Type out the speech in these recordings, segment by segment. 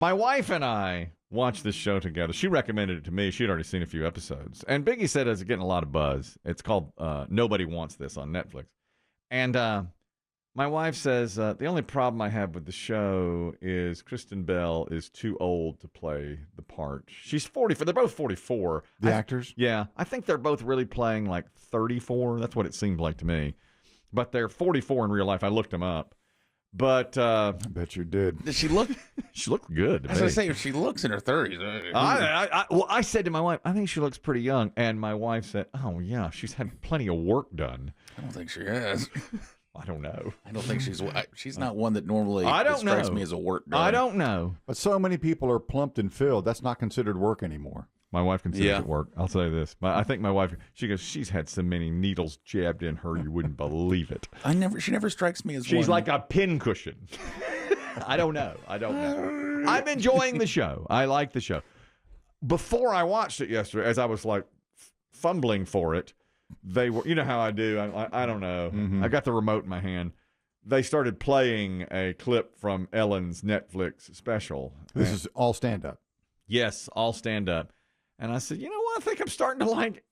My wife and I watched this show together. She recommended it to me. She'd already seen a few episodes. And Biggie said it's getting a lot of buzz. It's called Nobody Wants This on Netflix. And my wife says, the only problem I have with the show is Kristen Bell is too old to play the part. She's 44. They're both 44. The actors? Yeah. I think they're both really playing like 34. That's what it seemed like to me. But they're 44 in real life. I looked them up. But I bet you did. Does she look? She looked good. As I say, if she looks in her 30s. Well, I said to my wife, I think she looks pretty young. And my wife said, oh, yeah, she's had plenty of work done. I don't think she has. I don't know. I don't think she's not one that normally strikes me as a work girl. I don't know. But so many people are plumped and filled. That's not considered work anymore. My wife considers it work. I'll say this. I think my wife, she goes, she's had so many needles jabbed in her, you wouldn't believe it. She never strikes me as She's like a pincushion. I don't know. I'm enjoying the show. I like the show. Before I watched it yesterday, as I was like fumbling for it, they were, you know how I do. I don't know. Mm-hmm. I got the remote in my hand. They started playing a clip from Ellen's Netflix special. This is all stand-up. Yes, all stand-up. And I said, you know what? I think I'm starting to like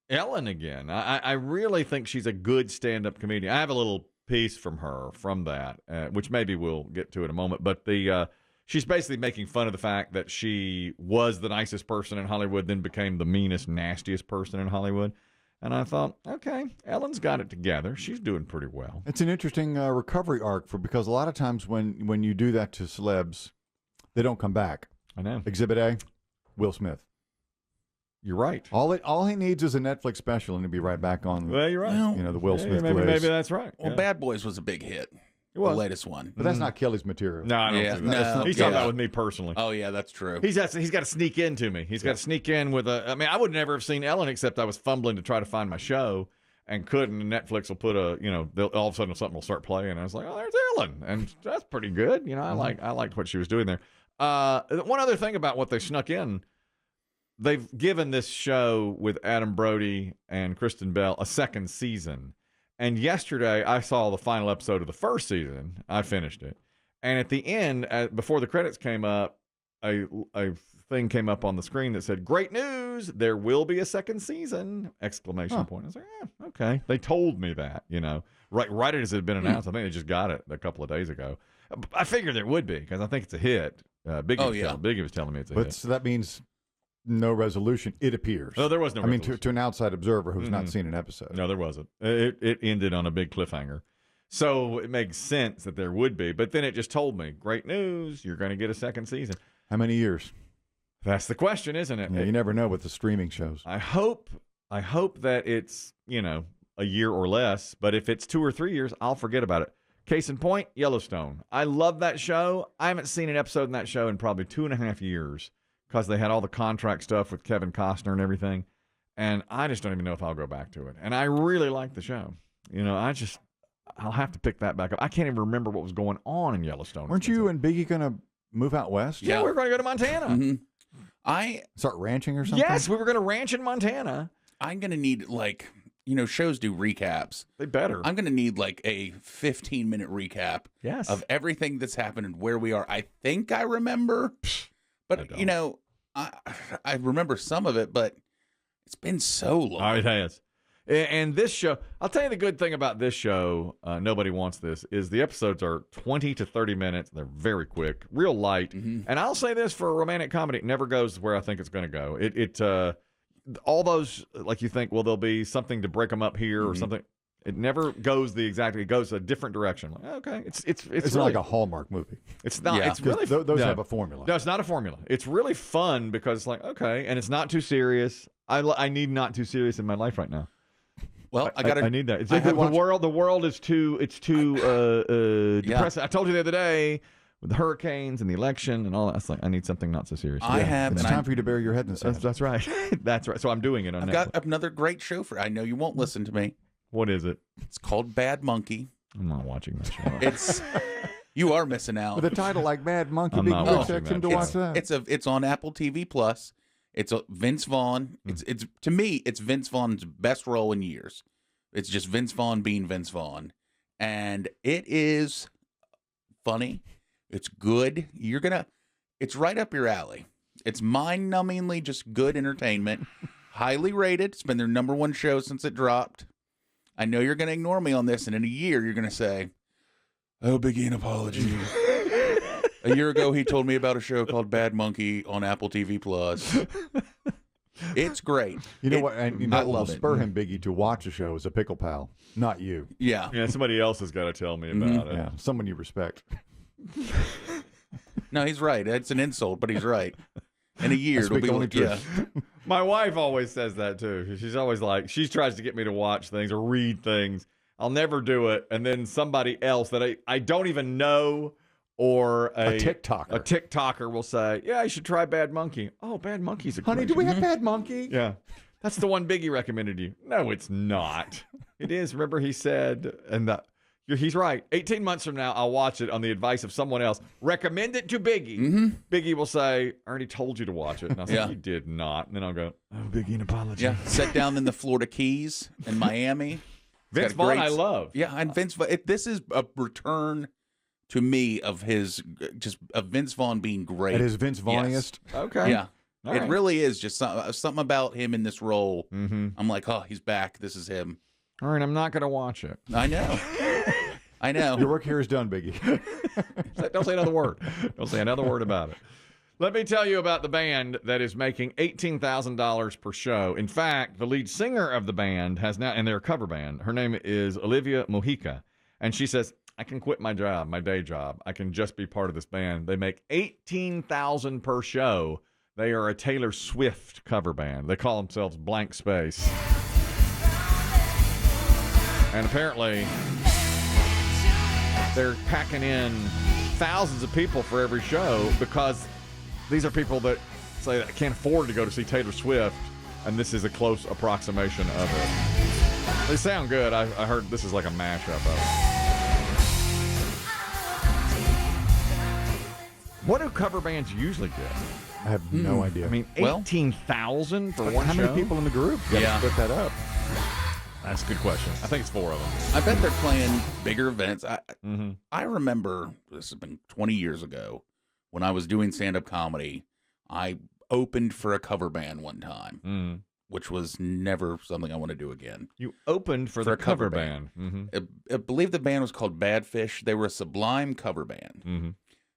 Ellen again. I really think she's a good stand-up comedian. I have a little piece from her from that, which maybe we'll get to in a moment. But she's basically making fun of the fact that she was the nicest person in Hollywood, then became the meanest, nastiest person in Hollywood. And I thought, okay, Ellen's got it together. She's doing pretty well. It's an interesting recovery arc because a lot of times when you do that to celebs, they don't come back. I know. Exhibit A, Will Smith. You're right. All he needs is a Netflix special and he'll be right back on. Well, you're right. The Will Smith maybe list. that's right. Well, Bad Boys was a big hit. It was the latest one. But that's not Kelly's material. No, I don't think that. No, He's talking about with me personally. Oh, yeah, that's true. He's got to sneak into me. He's got to sneak in with a. I mean, I would never have seen Ellen except I was fumbling to try to find my show and couldn't. And Netflix will put all of a sudden something will start playing. And I was like, oh, there's Ellen, and that's pretty good. I liked what she was doing there. One other thing about what they snuck in. They've given this show with Adam Brody and Kristen Bell a second season. And yesterday, I saw the final episode of the first season. I finished it. And at the end, before the credits came up, a thing came up on the screen that said, great news, there will be a second season, exclamation point. I was like, okay. They told me that, right as it had been announced. I think they just got it a couple of days ago. I figured there would be because I think it's a hit. Biggie was telling me it's a hit. So that means no resolution, it appears. No, there was no resolution. I mean, to an outside observer who's not seen an episode. No, there wasn't. It ended on a big cliffhanger. So it makes sense that there would be. But then it just told me, great news, you're going to get a second season. How many years? That's the question, isn't it? Yeah, you never know with the streaming shows. I hope that it's, a year or less. But if it's 2 or 3 years, I'll forget about it. Case in point, Yellowstone. I love that show. I haven't seen an episode in that show in probably 2.5 years. Because they had all the contract stuff with Kevin Costner and everything. And I just don't even know if I'll go back to it. And I really like the show. I'll have to pick that back up. I can't even remember what was going on in Yellowstone. Weren't you and Biggie going to move out west? Yeah, we were going to go to Montana. Mm-hmm. Start ranching or something? Yes, we were going to ranch in Montana. I'm going to need, shows do recaps. They better. I'm going to need, a 15-minute recap of everything that's happened and where we are. I think I remember. But, I remember some of it, but it's been so long. It has. And this show, I'll tell you the good thing about this show, Nobody Wants This, is the episodes are 20 to 30 minutes. They're very quick, real light. Mm-hmm. And I'll say this for a romantic comedy, it never goes where I think it's going to go. All those, like you think, well, there'll be something to break them up here or something. It never goes it goes a different direction. Like, okay, it's really, like a Hallmark movie. It's not. Yeah. It's really those have a formula. No, it's not a formula. It's really fun because it's like, okay, and it's not too serious. I need not too serious in my life right now. Well, I need that. The world is too depressing. I told you the other day with the hurricanes and the election and all that. It's like I need something not so serious. It's time for you to bury your head in the sand. That's right. That's right. So I'm doing it on Netflix. I've got another great show for. I know you won't listen to me. What is it? It's called Bad Monkey. I'm not watching that show. You are missing out. With a title like Bad Monkey, I'm big not boy watching section that to watch that. It's on Apple TV Plus. It's Vince Vaughn. It's to me, it's Vince Vaughn's best role in years. It's just Vince Vaughn being Vince Vaughn, and it is funny. It's good. It's right up your alley. It's mind-numbingly just good entertainment. Highly rated. It's been their #1 show since it dropped. I know you're going to ignore me on this, and in a year you're going to say, "Oh, Biggie, an apology." A year ago, he told me about a show called Bad Monkey on Apple TV Plus. It's great. You know what? And you know I what will love it. spur him, Biggie, to watch a show is a pickle pal, not you. Yeah. Yeah, somebody else has got to tell me about it. Yeah, someone you respect. No, he's right. It's an insult, but he's right. In a year, it'll be like, yeah. My wife always says that too. She's always like, she tries to get me to watch things or read things. I'll never do it. And then somebody else that I don't even know or A TikToker will say, yeah, you should try Bad Monkey. Oh, Bad Monkey's a Honey, great do we show. have Bad Monkey? Yeah. That's the one Biggie recommended you. No, it's not. It is. Remember he said, and he's right. 18 months from now, I'll watch it on the advice of someone else. Recommend it to Biggie. Mm-hmm. Biggie will say, I already told you to watch it. And I'll say, Yeah. you did not. And then I'll go, oh, Biggie, an apology. Yeah. Set down in the Florida Keys in Miami. Vince Vaughn, I love. Yeah, and Vince Vaughn. This is a return to me of Vince Vaughn being great. It is Vince Vaughnest. Yes. Okay. Yeah. All It right. really is just something about him in this role. Mm-hmm. I'm like, oh, he's back. This is him. All right, I'm not going to watch it. I know. I know. Your work here is done, Biggie. Don't say another word. Don't say another word about it. Let me tell you about the band that is making $18,000 per show. In fact, the lead singer of the band has now, and they're a cover band. Her name is Olivia Mojica. And she says, I can quit my job, my day job. I can just be part of this band. They make $18,000 per show. They are a Taylor Swift cover band. They call themselves Blank Space. And apparently, they're packing in thousands of people for every show because these are people that say I can't afford to go to see Taylor Swift, and this is a close approximation of it. They sound good. I heard this is like a mashup of it. What do cover bands usually get? I have no idea. I mean, 18,000 for one how show? many people in the group? You gotta Yeah. split that up. That's a good question. I think it's 4 of them. I bet they're playing bigger events. Mm-hmm. I remember, this has been 20 years ago, when I was doing stand-up comedy, I opened for a cover band one time, Mm-hmm. which was never something I want to do again. You opened for the a cover band. Mm-hmm. I believe the band was called Bad Fish. They were a Sublime cover band. Mm-hmm.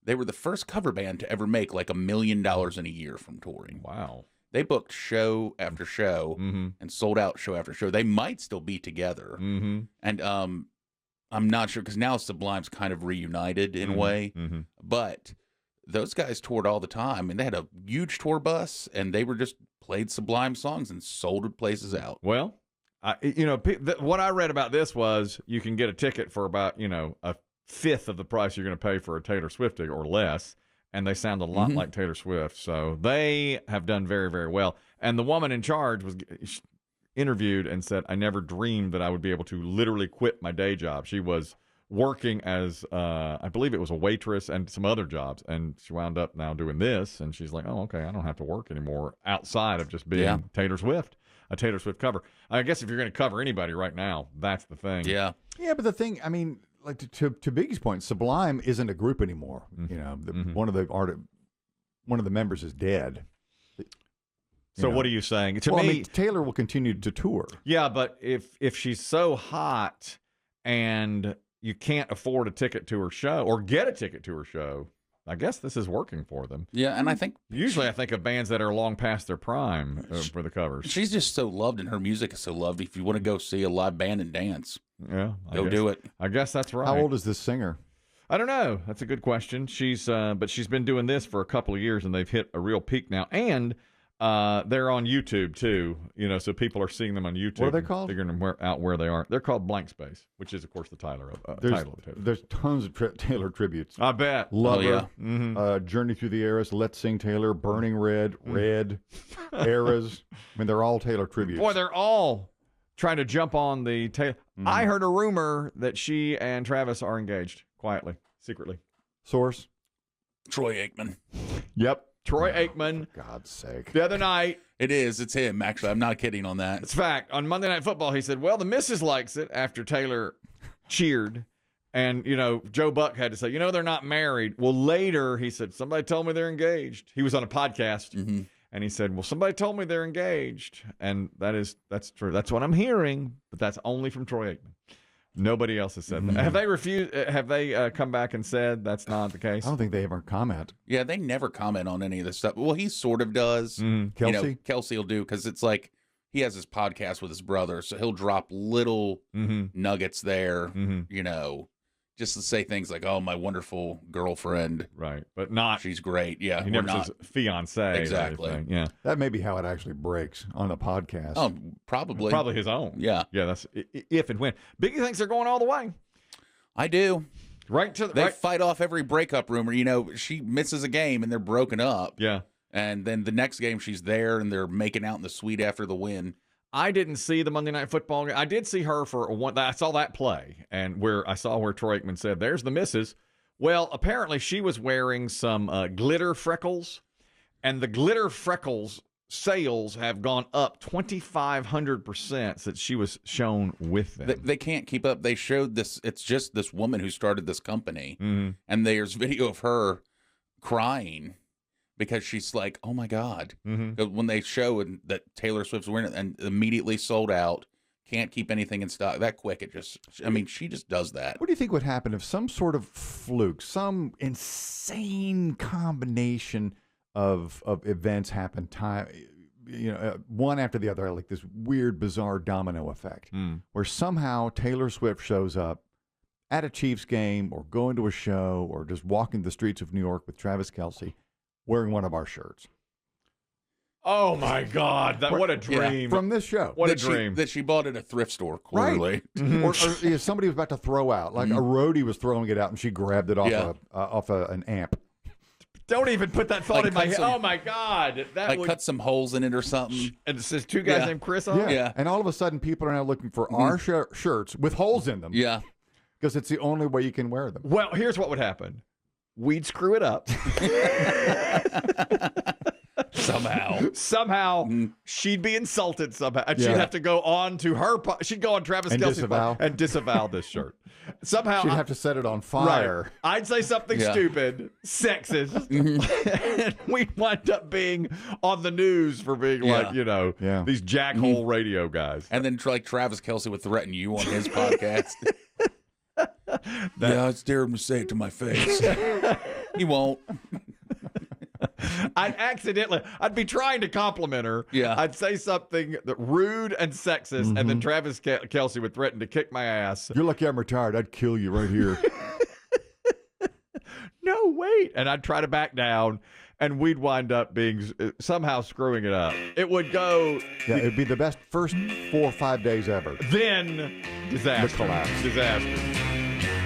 They were the first cover band to ever make like $1 million in a year from touring. Wow. They booked show after show Mm-hmm. and sold out show after show. They might still be together. Mm-hmm. And I'm not sure because now Sublime's kind of reunited in a way. Mm-hmm. But those guys toured all the time, and they had a huge tour bus, and they were just played Sublime songs and sold places out. Well, what I read about this was you can get a ticket for about, a fifth of the price you're going to pay for a Taylor Swift ticket or less, and they sound a lot like Taylor Swift. So they have done very, very well. And the woman in charge was interviewed and said, I never dreamed that I would be able to literally quit my day job. She was working as, I believe it was a waitress and some other jobs, and she wound up now doing this, and she's like, oh, okay, I don't have to work anymore outside of just being Taylor Swift, a Taylor Swift cover. I guess if you're going to cover anybody right now, that's the thing. Yeah. Yeah, but the thing, I mean, like to Biggie's point, Sublime isn't a group anymore. Mm-hmm. You know, one of the members is dead. So what are you saying? To I me, mean, Taylor will continue to tour. yeah, but if she's so hot and you can't afford a ticket to her show or get a ticket to her show, I guess this is working for them. Yeah, and I think Usually I think of bands that are long past their prime for the covers. she's just so loved, and her music is so loved. If you want to go see a live band and dance, Yeah, go do it. I guess that's right. How old is this singer? I don't know. That's a good question. But she's been doing this for a couple of years, and they've hit a real peak now. And they're on YouTube too. So people are seeing them on YouTube. What are they called? Figuring out where they are. They're called Blank Space, which is, of course, the title of Taylor. There's tons of Taylor tributes. I bet. Lover, yeah. Mm-hmm. Journey Through the Eras, Let's Sing Taylor, Burning Red, Red, Eras. I mean, they're all Taylor tributes. Boy, they're all trying to jump on the Taylor. I heard a rumor that she and Travis are engaged quietly, secretly. Source? Troy Aikman. Yep. Troy Aikman. For God's sake. The other night, It's him, actually. I'm not kidding on that. it's fact, on Monday Night Football, he said, well, the missus likes it after Taylor cheered. And, Joe Buck had to say, they're not married. Well, later he said, somebody told me they're engaged. He was on a podcast. Mm-hmm. And he said, well, somebody told me they're engaged. And that's true. That's what I'm hearing. But that's only from Troy Aikman. Nobody else has said that. Have they refused? Have they come back and said that's not the case? I don't think they ever comment. Yeah, they never comment on any of this stuff. Well, he sort of does. Kelsey? Kelsey will do, because it's like he has his podcast with his brother, so he'll drop little nuggets there, just to say things like, "Oh, my wonderful girlfriend," right? But not she's great. Yeah, he never says fiance. Exactly. Yeah, that may be how it actually breaks on the podcast. Oh, probably his own. Yeah. That's if and when Biggie thinks they're going all the way. I do. Right to they fight off every breakup rumor. She misses a game and they're broken up. Yeah, and then the next game she's there and they're making out in the suite after the win. I didn't see the Monday Night Football game. I did see her for one. I saw that play, and where Troy Aikman said, "There's the missus." Well, apparently she was wearing some glitter freckles, and the glitter freckles sales have gone up 2,500% since she was shown with them. They can't keep up. They showed this. It's just this woman who started this company, and there's video of her crying. Because she's like, oh, my God. When they show that Taylor Swift's wearing it and immediately sold out, can't keep anything in stock that quick. She just does that. What do you think would happen if some sort of fluke, some insane combination of events happen one after the other, like this weird, bizarre domino effect, where somehow Taylor Swift shows up at a Chiefs game or going to a show or just walking the streets of New York with Travis Kelce, wearing one of our shirts. Oh my God! What a dream from this show. What a dream that she bought at a thrift store. Clearly, right? Or somebody was about to throw out, like a roadie was throwing it out, and she grabbed it off an amp. Don't even put that thought in my head. Oh my God! That would cut some holes in it or something. And it says two guys named Chris on it. Yeah, and all of a sudden, people are now looking for our shirts with holes in them. Yeah, because it's the only way you can wear them. Well, here's what would happen. We'd screw it up. Somehow she'd be insulted somehow. And she'd have to go on to she'd go on Travis Kelce and disavow this shirt. Somehow she'd have to set it on fire. Right. I'd say something stupid, sexist, and we'd wind up being on the news for being these jackhole radio guys. And then Travis Kelce would threaten you on his podcast. I'd dare him to say it to my face. He won't. I'd be trying to compliment her. Yeah. I'd say something rude and sexist, and then Travis Kelce would threaten to kick my ass. You're lucky I'm retired. I'd kill you right here. No, wait. And I'd try to back down, and we'd wind up being somehow screwing it up. It would go. Yeah, it'd be the best first 4 or 5 days ever. Then disaster. The collapse. Disaster.